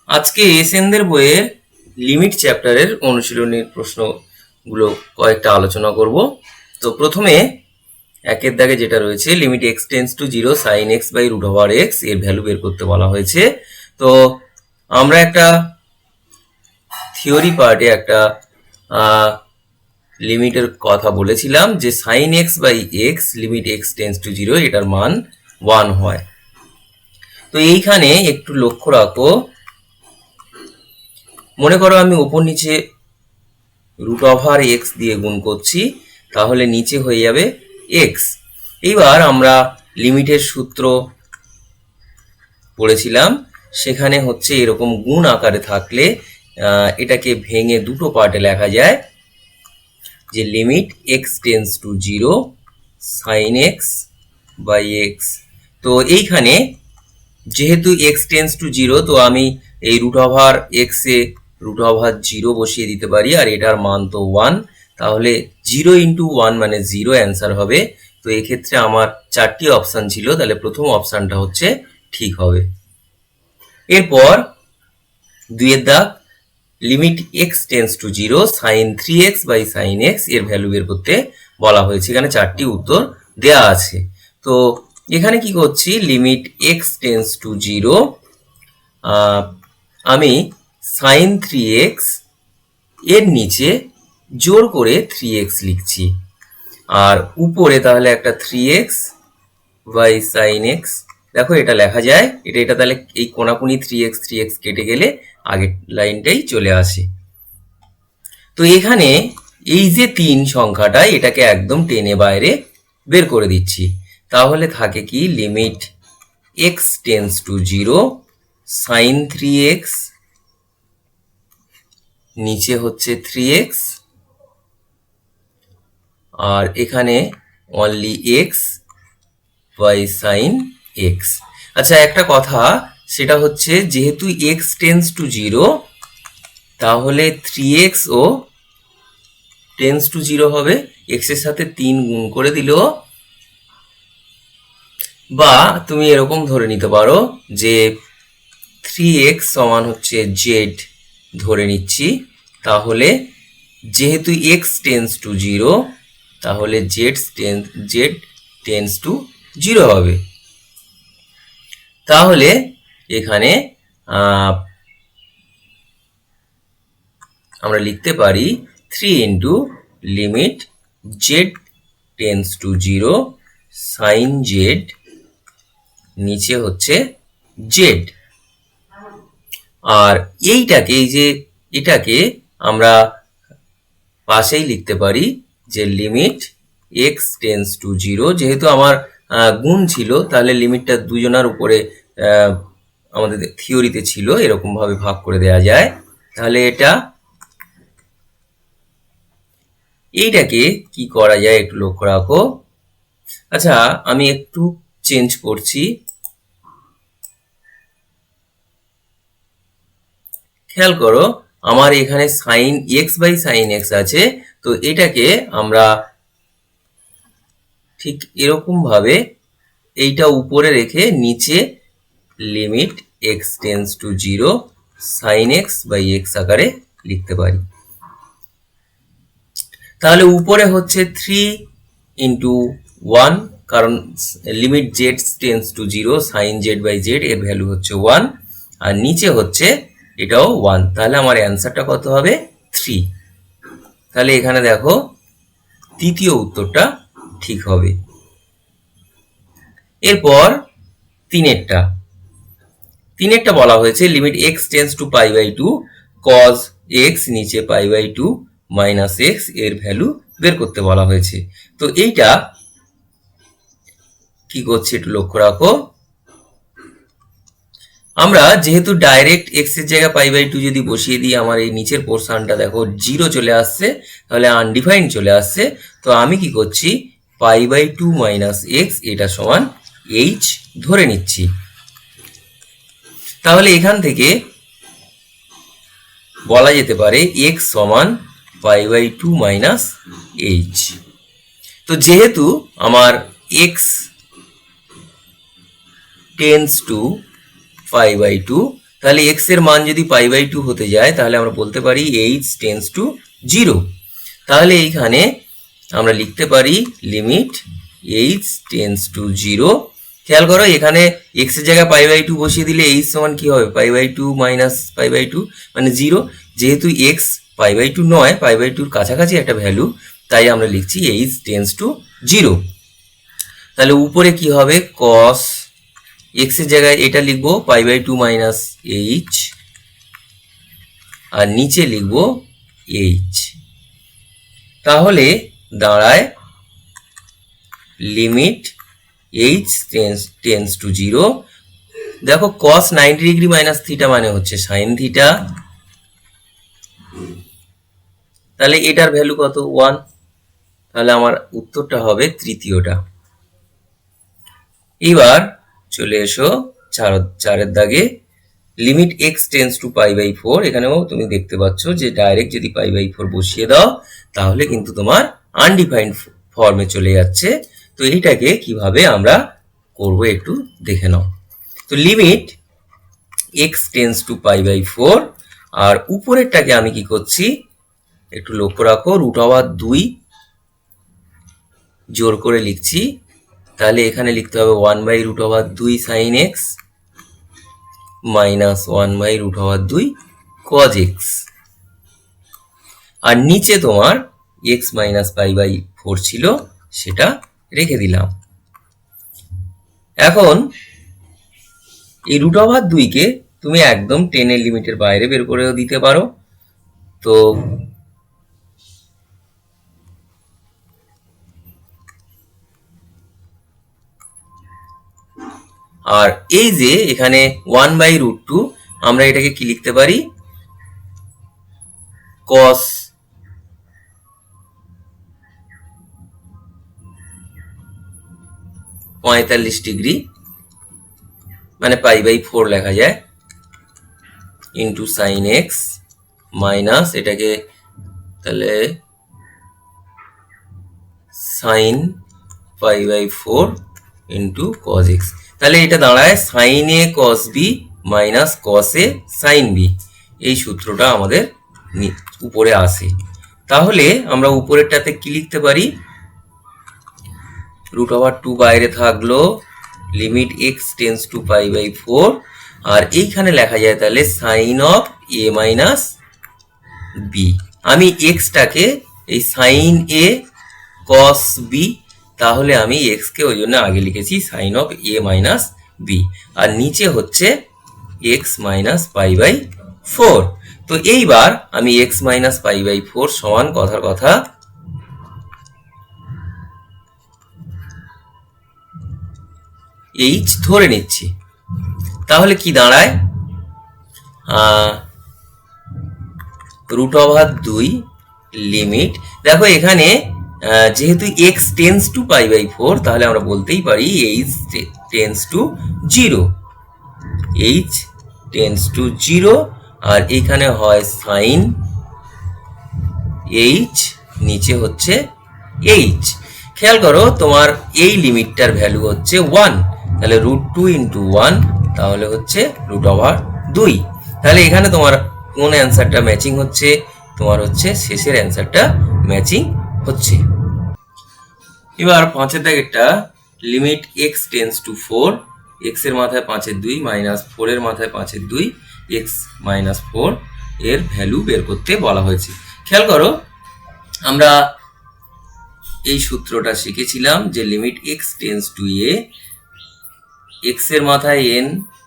আজকে এসএনদের বইয়ের লিমিট চ্যাপ্টারের অনুশীলনীর প্রশ্নগুলো কয়েকটা আলোচনা করব। তো প্রথমে একের দাগে যেটা রয়েছে, limit x tends to 0 sine x by root over x এর ভ্যালু বের করতে বলা হয়েছে। তো আমরা একটা থিওরি পার্টে একটা লিমিটের কথা বলেছিলাম যে sine x by x limit x tends to 0 এটার মান 1 হয়। তো এইখানে একটু লক্ষ্য রাখো, মনে করো আমি ওপর নিচে রুট ওভার এক্স দিয়ে গুণ করছি, তাহলে নিচে হয়ে যাবে এক্স। এইবার আমরা লিমিটের সূত্র পড়েছিলাম, সেখানে হচ্ছে এরকম গুণ আকারে থাকলে এটাকে ভেঙে দুটো পার্টে লেখা যায়, যে limit x tends to 0 sine x by x. তো এইখানে যেহেতু এক্স টেন্স টু 0, তো আমি এই রুট ওভার এক্সে রুট ওভার 0 বসিয়ে দিতে পারি, আর এটার মান তো 1, তাহলে 0 ইন্টু 1 মানে 0 অ্যান্সার হবে। তো এক্ষেত্রে আমার চারটি অপশান ছিল, তাহলে প্রথম অপশানটা হচ্ছে ঠিক হবে। এরপর দুইয়ের দাগ, limit x tends to 0 sine 3x by sine x এর ভ্যালু বের করতে বলা হয়েছে। এখানে চারটি উত্তর দেয়া আছে। তো এখানে কি করছি, লিমিট এক্স টেন্স টু 0 আমি সাইন 3x এর নিচে জোর করে 3x লিখছি, আর উপরে তাহলে একটা 3x বাই সাইন এক্স। দেখো এটা লেখা যায়, এটা তাহলে এই কোনাকুনি 3x কেটে গেলে আগের লাইনটাই চলে আসে। তো এখানে এই যে 3 সংখ্যাটা, এটাকে একদম টেনে বাইরে বের করে দিচ্ছি, তাহলে থাকে কি, limit x tends to 0 sine 3x, নিচে হচ্ছে 3x, আর এখানে only x by sine x. আচ্ছা, একটা কথা, সেটা হচ্ছে যেহেতু এক্স টেন্স টু 0, তাহলে 3x ও টেন্স টু 0 হবে। এক্স এর সাথে 3 গুণ করে দিলেও, বা তুমি এরকম ধরে নিতে পারো যে 3x সমান হচ্ছে জেড ধরে নিচ্ছি, তাহলে যেহেতু এক্স টেন্স টু 0, তাহলে জেড টেন্স টু 0 হবে। তাহলে এখানে আমরা লিখতে পারি 3 into limit z tends to 0 sine Z, নিচে হচ্ছে জেড। আর এইটাকে, এই যে এটাকে আমরা পাশেই লিখতে পারি যে লিমিট এক্স টেন্স টু 0, যেহেতু আমার গুণ ছিল, তাহলে লিমিটটা দুজনার উপরে আমাদের থিওরিতে ছিল এরকম ভাবে ভাগ করে দেয়া যায়। তাহলে এইটাকে কি করা যায় একটু লক্ষ্য রাখো। আচ্ছা, আমি একটু চেঞ্জ করছি, খেয়াল করো, আমার এখানে sine x by sine x আছে। তো এটাকে আমরা ঠিক এরকম ভাবে এইটা উপরে রেখে নিচে limit x tends to 0 sine x by x আকারে লিখতে পারি। তাহলে উপরে হচ্ছে 3 ইন্টু 1, কারণ limit z tends to 0 sine z by z এর ভ্যালু হচ্ছে 1, আর নিচে হচ্ছে এটাও 1, তাহলে আমার অ্যান্সারটা কত হবে, 3। তাহলে এখানে দেখো তৃতীয় উত্তরটা ঠিক হবে। এরপর তিনেরটা বলা হয়েছে limit x tends to pi by 2 cos x, নিচে পাই বাই 2 মাইনাস এক্স এর ভ্যালু বের করতে বলা হয়েছে। তো এইটা কি করছে একটু লক্ষ্য রাখো, আমরা যেহেতু ডাইরেক্ট এক্স এর জায়গায় পাই বাই 2 যদি বসিয়ে দিই, আমার এই নিচের পোর্শনটা দেখো 0 চলে আসছে, তাহলে আনডিফাইন্ড চলে আসছে। তো আমি কি করছি, পাই বাই 2 মাইনাস এক্স এটা সমান এইচ ধরে নিচ্ছি। তাহলে এখান থেকে বলা যেতে পারে এক্স সমান পাই বাই 2 মাইনাস এইচ। তো যেহেতু আমার x tends to pi by 2, তাহলে এক্স এর মান যদি π/2 হতে যায় তাহলে আমরা বলতে পারি h টেন্ডস টু 0। তাহলে এইখানে আমরা লিখতে পারি লিমিট h টেন্ডস টু 0। খেয়াল করো এখানে x এর জায়গায় π/2 বসিয়ে দিলে h সমান কি হবে, π/2 মাইনাস π/2 মানে 0। যেহেতু x π/2 নয়, π/2 কাছাকাছি একটা ভ্যালু, তাই আমরা লিখছি h টেন্ডস টু 0। তাহলে উপরে কি হবে, cos x এর জায়গায় এটা লিখবো π/2 মাইনাস h, আর নিচে লিখবো h। তাহলে দাঁড়ায় লিমিট h টেন্ডস টু 0। দেখো cos 90 ডিগ্রি মাইনাস থিটা মানে হচ্ছে সাইন থিটা, তাহলে এটার ভ্যালু কত, 1। তাহলে আমার উত্তরটা হবে তৃতীয়টা। এবার চলে এসো চারের দাগে, লিমিট x টেন্ডস টু π/4। এখানেও তুমি দেখতে পাচ্ছ যে ডাইরেক্ট যদি π/4 বসিয়ে দাও তাহলে কিন্তু তোমার আনডিফাইন্ড ফর্মে চলে যাচ্ছে। তো এইটাকে কিভাবে আমরা করব একটু দেখে নাও। তো লিমিট x টেন্ডস টু π/4, আর উপরেরটাকে আমি কি করছি একটু লক্ষ্য রাখো, √2 জোর করে লিখছি। তাহলে এখানে লিখতে হবে 1/√2 sin x minus 1/√2 cos x, আর নিচে তোমার x মাইনাস π/4 ছিল, সেটা রেখে দিলাম। এখন এই √2 কে তুমি একদম 10 এর লিমিটের বাইরে বের করেও দিতে পারো। তো আর এই যে এখানে 1/√2, আমরা এটাকে কি লিখতে পারি, cos 45 ডিগ্রি মানে π/4 লেখা যায়, ইন্টু সাইন এক্স মাইনাস এটাকে তাহলে সাইন π/4 ইন্টু cos x। তাহলে এটা দাঁড়ায় sine a cos b minus cos a sine b। এই সূত্রটা আমাদের উপরে আসে। তাহলে আমরা উপরেরটাতে কি লিখতে পারি, √2 বাইরে থাকলো, লিমিট x টেন্ডস টু π/4, আর এইখানে লেখা যায় তাহলে sine of a minus b। আমি এক্সটাকে এই সাইন এ cos b, তাহলে আমি x কে ওই জন্য আগে লিখেছি sine of a minus b, আর নিচে হচ্ছে x মাইনাস π/4। তো এইবার আমি x মাইনাস π/4 সমান কথার কথা h ধরে নিচ্ছি। তাহলে কি দাঁড়ায়, √2 লিমিট, দেখো এখানে যেহেতু x টেন্ডস টু π/4, তাহলে আমরা বলতেই পারি h tends to 0, h tends to 0, আর এখানে হয় সাইন h, নিচে হচ্ছে h। খেয়াল করো তোমার এই লিমিটটার ভ্যালু হচ্ছে 1, তাহলে √2 ইন্টু 1 তাহলে হচ্ছে √2। তাহলে এখানে তোমার কোন অ্যান্সারটা ম্যাচিং হচ্ছে, তোমার হচ্ছে শেষের অ্যান্সারটা ম্যাচিং হচ্ছে। এবার 5 এর দাগেরটা, limit x tends to 4, x এর মাথায় 5/2 মাইনাস 4 এর মাথায় 5/2 x মাইনাস 4 এর ভ্যালু বের করতে বলা হয়েছে। খেয়াল করো আমরা এই সূত্রটা শিখেছিলাম যে limit x tends two a, x এর মাথায় n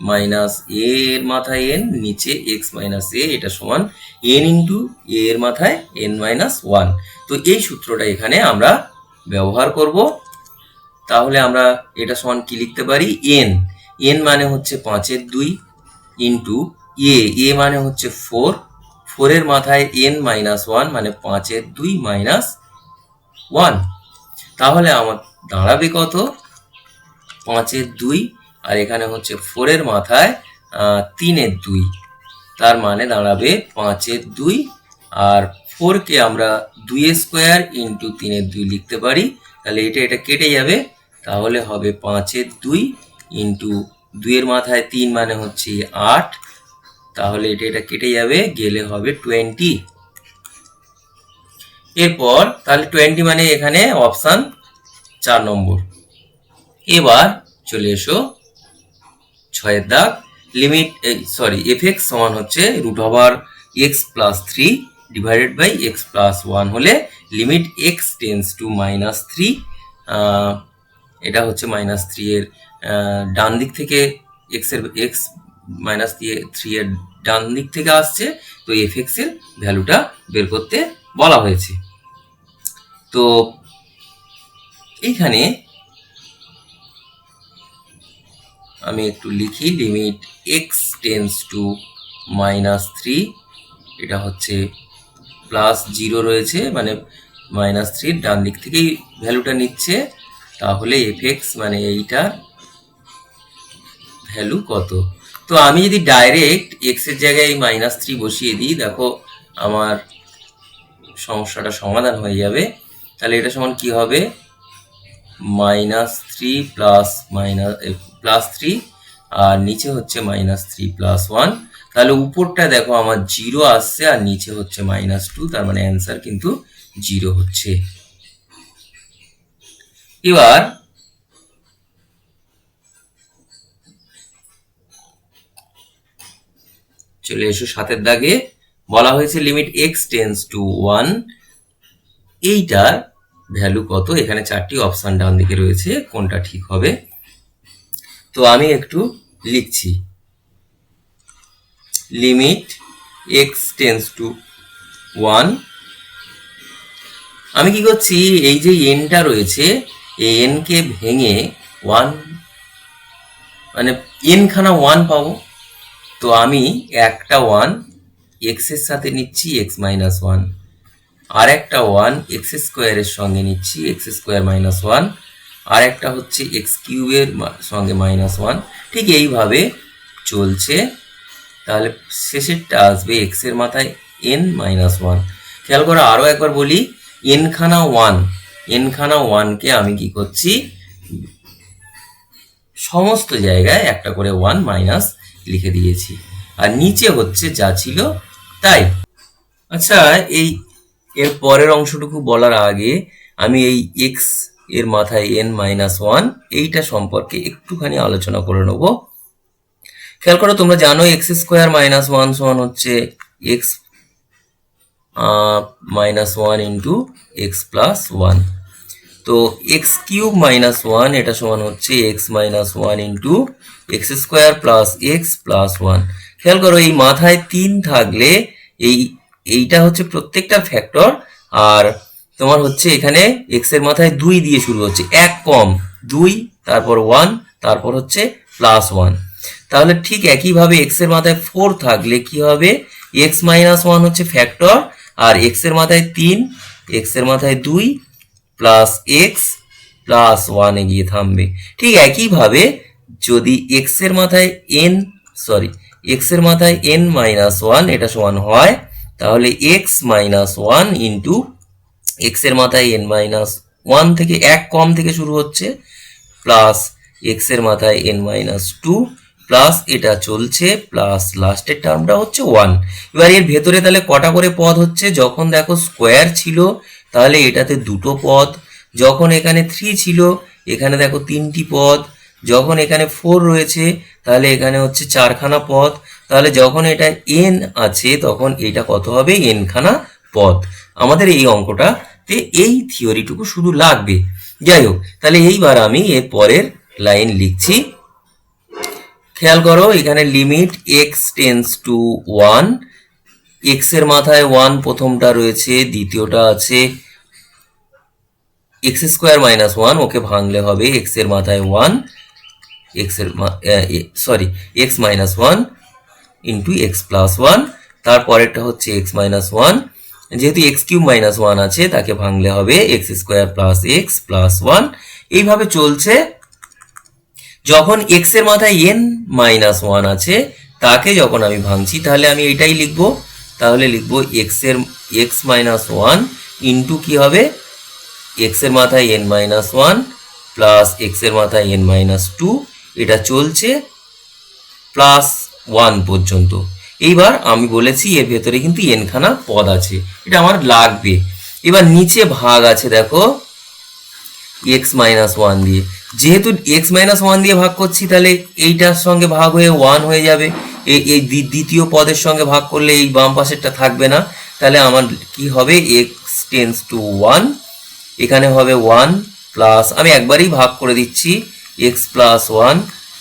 মাইনাস a এর মাথায় n, নিচে x মাইনাস a, এটা সমান n ইন্টু a এর মাথায় n মাইনাস 1। তো এই সূত্রটা এখানে আমরা ব্যবহার করব। তাহলে আমরা এটা সমান কি লিখতে পারি, n মানে হচ্ছে 5/2 ইন্টু a মানে হচ্ছে 4, 4 এর মাথায় n মাইনাস 1 মানে 5/2 মাইনাস 1। তাহলে আমার দাঁড়াবে কত, 5/2, আর এখানে হচ্ছে 4 এর মাথায় 3/2, তার মানে দাঁড়াবে 5/2, আর 4 কে আমরা 2² ইন্টু 3/2 লিখতে পারি। তাহলে এটা কেটে যাবে, তাহলে হবে 5/2 ইন্টু 2 এর মাথায় 3 মানে হচ্ছে 8, তাহলে এটা কেটে যাবে, গেলে হবে 20। এরপর তাহলে 20 মানে এখানে অপশান 4 নম্বর। এবার চলে এসো 6 দাগ। লিমিট এফ(x) সমান হচ্ছে √(x+3) ডিভাইডেড বাই x+1 হলে লিমিট x টেন্ডস টু -3, এটা হচ্ছে -3 এর ডান দিক থেকে x -3 এর ডান দিক থেকে আসছে, তো fx এর ভ্যালুটা বের করতে বলা হয়েছে। তো এইখানে আমি একটু লিখি, লিমিট x টেন্ডস টু -3, এটা হচ্ছে +0 রয়েছে, মানে -3 ডান দিক থেকেই ভ্যালুটা নিচ্ছে, তাহলে fx মানে এইটার ভ্যালু কত। তো আমি যদি ডাইরেক্ট x এর জায়গায় -3 বসিয়ে দিই, দেখো আমার সমস্যাটা সমাধান হয়ে যাবে। তাহলে এটা সমান কি হবে, -3 +3 আর নিচে হচ্ছে -3 + 1। তাহলে উপরটা দেখো আমার 0 আসছে আর নিচে হচ্ছে -2, তার মানে অ্যান্সার কিন্তু 0 হচ্ছে। এবার চলে এসো 7 দাগে। বলা হয়েছে লিমিট x টেন্ডস টু 1, এইটার ভ্যালু কত। এখানে 4টি অপশন ডান দিকে রয়েছে, কোনটা ঠিক হবে। তো আমি একটু লিখছি, লিমিট x টেন্ডস টু 1। আমি কি করছি, এই যে এনটা রয়েছে এই এনকে ভেঙে 1 মানে এনখানা 1 পাবো। তো আমি একটা 1 x এর সাথে নিচ্ছি x-1, আর একটা 1 x স্কোয়ারের সঙ্গে নিচ্ছি x² - 1, আর একটা হচ্ছে x³ এর সঙ্গে -1। ঠিক এইভাবে চলছে। তাহলে শেষেরটা আসবে x এর মাথায় n-1। খেয়াল করো, আরো একবার বলি, এনখানা 1কে আমি কি করছি, সমস্ত জায়গায় একটা করে 1 মাইনাস লিখে দিয়েছি, আর নিচে হচ্ছে যা ছিল তাই। আচ্ছা, এর পরের অংশটুকু বলার আগে আমি এই x এর মাথায় n-1 এইটা সম্পর্কে একটুখানি আলোচনা করে নেব। খেয়াল করো, তোমরা জানো x² - 1 সমান হচ্ছে x -1 ইন্টু x+1। তো x³ - 1 এটা সমান হচ্ছে x -1 into x² plus x+1। খেয়াল করো, এই মাথায় 3 থাকলে এইটা হচ্ছে প্রত্যেকটা ফ্যাক্টর, আর তোমার হচ্ছে এখানে x এর মাথায় 2 দিয়ে শুরু হচ্ছে, এক কম 2, তারপর 1, তারপর হচ্ছে +1। তাহলে ঠিক একইভাবে x এর মাথায় 4 থাকলে কি হবে, x -1 হচ্ছে ফ্যাক্টর, আর x এর মাথায় 3, x এর মাথায় 2 প্লাস x+1 এ গিয়ে থামবে। ঠিক একইভাবে যদি x এর মাথায় n-1 এটা সমান হয়, তাহলে x -1 ইন্টু x এর মাথায় n-1 থেকে এক কম থেকে শুরু হচ্ছে, প্লাস x এর মাথায় n-2 প্লাস এটা চলছে, প্লাস লাস্টের টার্মটা হচ্ছে 1। এবার এর ভেতরে তাহলে কটা করে পদ হচ্ছে, যখন দেখো স্কোয়ার ছিল তাহলে এটাতে দুটো পদ, যখন এখানে 3 ছিল এখানে দেখো 3টি পদ, যখন এখানে 4 রয়েছে তাহলে এখানে হচ্ছে 4খানা পদ, তাহলে যখন এটা n আছে তখন এটা কত হবে, n খানা পদ। আমাদের এই অঙ্কটাতে এই থিওরিটুকু শুধু লাগবে। যাই হোক, তাহলে এইবার আমি এর পরের লাইন লিখছি। খেয়াল করো, এখানে limit x tends two 1, x এর মাথায় 1 প্রথমটা রয়েছে, দ্বিতীয়টা আছে x² - 1, ওকে ভাঙলে হবে x এর মাথায় 1, x -1 ইন্টু x+1, তারপরেরটা হচ্ছে x -1, যেহেতু x³ - 1 আছে তাকে ভাঙলে হবে x² প্লাস x+1। এইভাবে চলছে। যখন x এর মাথায় n-1 আছে তাকে যখন আমি ভাঙছি, তাহলে আমি এটাই লিখব। তাহলে লিখব x -1 ইন্টু কি হবে, x এর মাথায় n-1 প্লাস x এর মাথায় n-2, এটা চলছে +1 পর্যন্ত। এইবার আমি বলেছি এর ভেতরে কিন্তু n খানা পদ আছে, এটা আমার লাগবে। এবার নিচে ভাগ আছে দেখো x-1 দিয়ে, যেহেতু x-1 দিয়ে ভাগ করছি তাহলে এইটার সঙ্গে ভাগ হয়ে 1 হয়ে যাবে, এই দ্বিতীয় পদের সঙ্গে ভাগ করলে এই বাম পাশেরটা থাকবে না, তাহলে আমার কি হবে x টেন্ডস টু 1, এখানে হবে 1 প্লাস, আমি একবারই ভাগ করে দিচ্ছি, x plus 1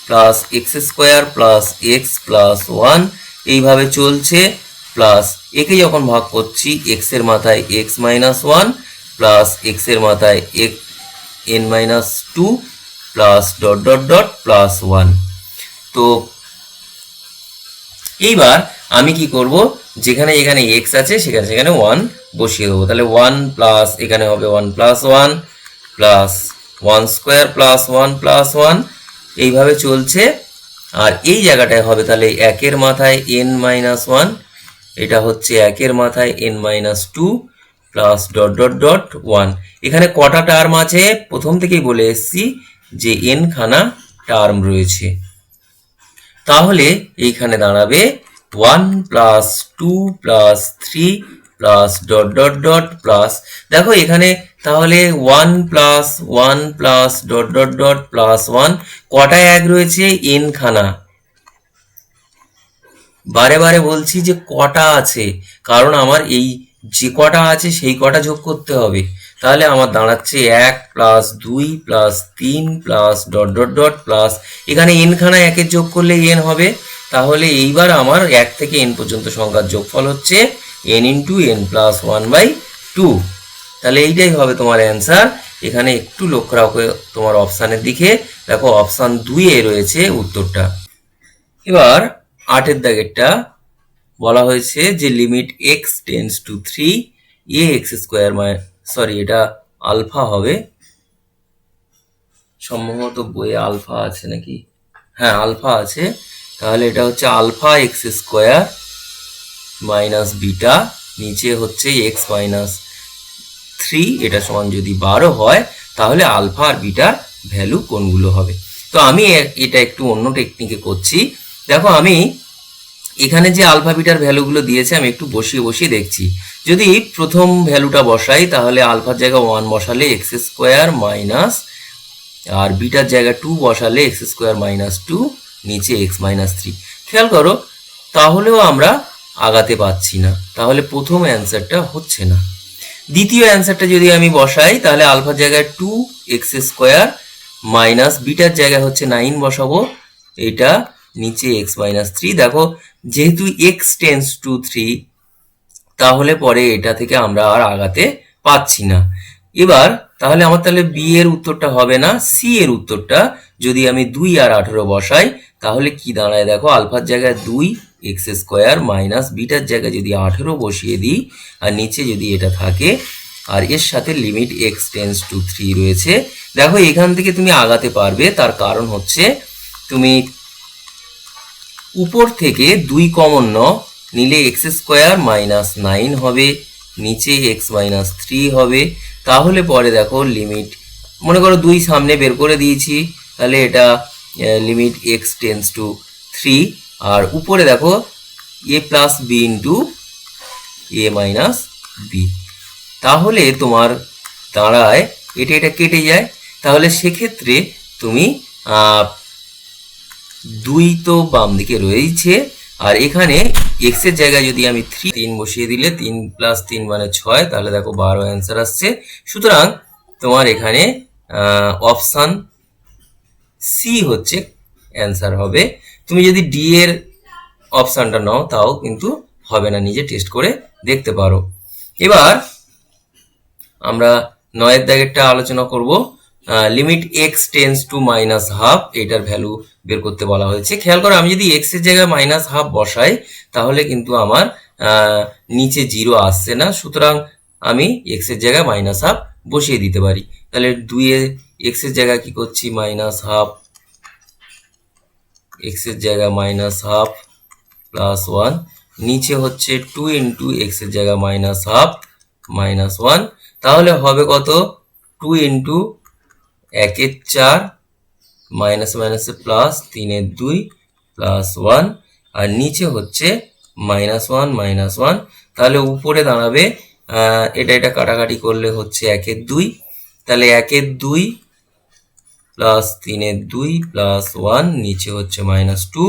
plus x square plus x plus 1, এইভাবে চলছে, প্লাস একে যখন ভাগ করছি এক্স এর মাথায় x-1 প্লাস এক্স এর মাথায় n-2 plus dot dot dot plus 1। তো এইবার আমি কি করব, যেখানে যেখানে x আছে সেখানে সেখানে 1 বসিয়ে দেবো, তাহলে 1 প্লাস এখানে হবে 1 plus 1 plus 1 square plus 1 plus 1, এইভাবে চলছে। আর এই জায়গাটায় হবে তাহলে একের মাথায় n-1, এটা হচ্ছে একের মাথায় n-2 plus dot dot dot 1। এখানে কটা টার্ম আছে প্রথম থেকেই বলে এসেছি যে n খানা টার্ম রয়েছে, তাহলে এইখানে দাঁড়াবে 1 plus 2 plus 3 plus dot dot dot plus, দেখো এখানে তাহলে 1 plus 1 plus dot dot dot plus 1, কটা এক রয়েছে n খানা, বারে বারে বলছি যে কটা আছে, কারণ আমার এই যে কটা আছে সেই কটা যোগ করতে হবে, তাহলে আমার দাঁড়াচ্ছে 1 plus 2 plus 3 plus dot dot dot plus, এখানে n খানা একের যোগ করলে n হবে, তাহলে এইবার আমার 1 থেকে n পর্যন্ত সংখ্যার যোগফল হচ্ছে n ইন্টু n প্লাস 1/2, তাহলে এইটাই হবে তোমার অ্যান্সার। এখানে একটু লক্ষ্য রাখো তোমার অপশানের দিকে, দেখো অপশান 2 এ রয়েছে উত্তরটা। এবার 8-এর দাগেরটা বলা হয়েছে যে limit x tends two 3 ax square, sorry এটা আলফা হবে, সম্ভবত বইয়ে আলফা আছে নাকি, হ্যাঁ আলফা আছে, তাহলে এটা হচ্ছে alpha x square minus beta, নিচে হচ্ছে এক্স মাইনাস 3, এটা সমান যদি 12 হয় তাহলে আলফা আর বিটার ভ্যালু কোনগুলো হবে। তো আমি এটা একটু অন্য টেকনিকে করছি, দেখো আমি এখানে যে আলফা বিটার ভ্যালুগুলো দিয়েছে আমি একটু বসিয়ে বসিয়ে দেখছি, যদি প্রথম ভ্যালুটা বসাই তাহলে আলফার জায়গা 1 বসালে এক্স স্কোয়ার মাইনাস, আর বিটার জায়গা 2 বসালে এক্স স্কোয়ার মাইনাস 2, নিচে এক্স মাইনাস 3, খেয়াল করো তাহলেও আমরা আগাতে পাচ্ছি না, তাহলে প্রথম অ্যান্সারটা হচ্ছে না। দ্বিতীয় অ্যান্সারটা যদি আমি বসাই তাহলে আলফার জায়গায় 2 এক্স স্কোয়ার মাইনাস বিটার জায়গায় হচ্ছে 9 বসাবো, এটা নিচে এক্স মাইনাস 3, দেখো যেহেতু এক্স টেন্ডস টু 3 তাহলে পরে এটা থেকে আমরা আর আগাতে পাচ্ছি না। এবার তাহলে আমার তাহলে বি এর উত্তরটা হবে না, সি এর উত্তরটা যদি আমি 2 আর 18 বসাই তাহলে কি দাঁড়ায়, দেখো আলফার জায়গায় 2 এক্স স্কোয়ার মাইনাস বিটার জায়গায় যদি 18 বসিয়ে দিই আর নিচে যদি এটা থাকে আর এর সাথে লিমিট এক্স টেন্ডস টু 3 রয়েছে, দেখো এখান থেকে তুমি আগাতে পারবে, তার কারণ হচ্ছে তুমি উপর থেকে 2 কমন নিলে এক্স স্কোয়ার মাইনাস 9 হবে, নিচে এক্স মাইনাস 3 হবে, তাহলে পরে দেখো লিমিট মনে করো 2 সামনে বের করে দিয়েছি, তাহলে এটা লিমিট এক্স টেন্ডস টু 3, আর উপরে দেখো এ প্লাস বি ইন্টু এ মাইনাস বি, তাহলে তোমার দাঁড়ায় এটা এটা কেটে যায়, তাহলে সেক্ষেত্রে তুমি 2 তো বাম দিকে রয়েছে, আর এখানে এক্স এর জায়গায় যদি আমি 3 বসিয়ে দিলে 3 প্লাস 3 মানে 6, তাহলে দেখো 12 অ্যান্সার আসছে। সুতরাং তোমার এখানে অপশান সি হচ্ছে অ্যান্সার হবে। তুমি যদি ডি এর অপশানটা নাও তাও কিন্তু হবে না, নিজে টেস্ট করে দেখতে পারো। এবার আমরা 9-এর দাগেরটা আলোচনা করব, limit x tends to minus half, এটার ভ্যালু বের করতে বলা হয়েছে। খেয়াল করো আমি যদি এক্স এর জায়গায় মাইনাস হাফ বসাই তাহলে কিন্তু আমার নিচে 0 আসছে না, সুতরাং আমি এক্স এর জায়গায় মাইনাস হাফ বসিয়ে দিতে পারি, তাহলে 2 এ এক্স এর জায়গায় কি করছি মাইনাস হাফ, এক্স এর জায়গায় মাইনাস হাফ প্লাস 1, নিচে হচ্ছে 2 ইন্টু এক্স এর জায়গায় মাইনাস হাফ মাইনাস 1, তাহলে হবে কত 2 ইন্টু 1 এর 4 মাইনাস মাইনাসে প্লাস 3 এর 2 প্লাস 1, আর নিচে হচ্ছে -1 তাহলে উপরে দাঁড়াবে এটা কাটাকাটি করলে হচ্ছে 1/2, তাহলে 1/2 প্লাস 3/2 প্লাস 1, নিচে হচ্ছে -2,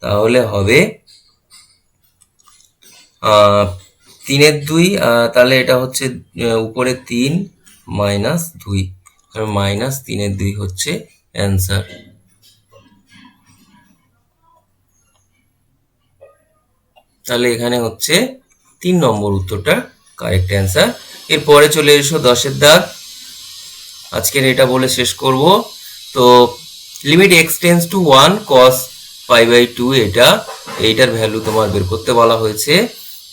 তাহলে হবে 3/2, তাহলে এটা হচ্ছে উপরে 3 -2, -3/2 হচ্ছে অ্যান্সার। তাহলে এখানে হচ্ছে 3 নম্বর উত্তরটা কারেক্ট অ্যান্সার। এরপরে চলে এসো 10-এর দাগ। আজকের এটা বলে শেষ করব। তো limit x tends to 1 cos π/2, এইটার ভ্যালু তোমার বের করতে বলা হয়েছে।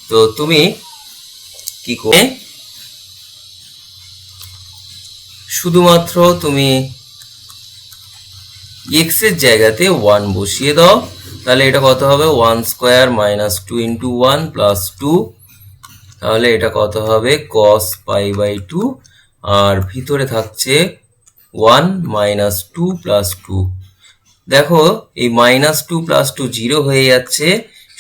তো তুমি কি করে, শুধুমাত্র তুমি x এর জায়গাতে 1 বসিয়ে দাও, তাহলে এটা কত হবে 1² -2 × 1 + 2, তাহলে এটা কত হবে cos π/2, আর ভিতরে থাকছে 1 -2 + 2। দেখো এই -2 + 2 0 হয়ে যাচ্ছে,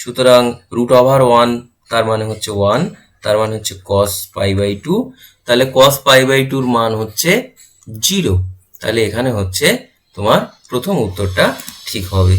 সুতরাং √1 তার মানে হচ্ছে 1, তার মানে হচ্ছে cos π/2, তাহলে cos π/2 এর মান হচ্ছে 0, তাহলে এখানে হচ্ছে তোমার প্রথম উত্তরটা ঠিক হবে।